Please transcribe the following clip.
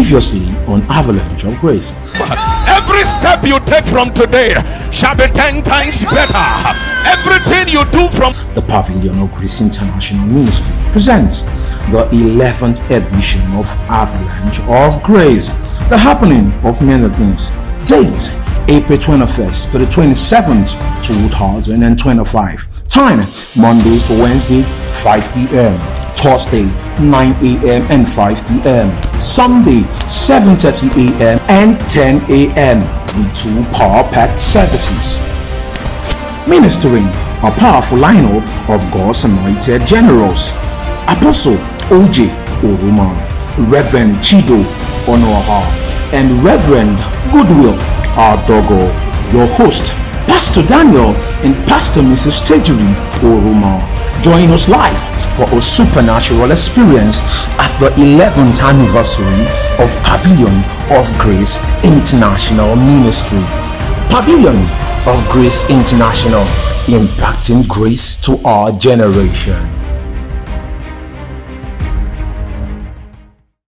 Previously on Avalanche of Grace. Every step you take from today shall be 10 times better. Everything you do from The Pavilion of Grace International Ministry presents the 11th edition of Avalanche of Grace. The happening of many things. Date April 21st to the 27th, 2025. Time Mondays to Wednesday, 5 p.m. Thursday, 9 a.m. and 5 p.m. Sunday, 7:30 a.m. and 10 a.m. with 2 power-packed services. Ministering a powerful lineup of God's anointed generals: Apostle O.J. Oruma, Reverend Chido Onoha, and Reverend Goodwill Ardogo. Your host, Pastor Daniel and Pastor Mrs. Tejuri Oruma. Join us live for a supernatural experience at the 11th anniversary of Pavilion of Grace International Ministry. Pavilion of Grace International, impacting grace to our generation.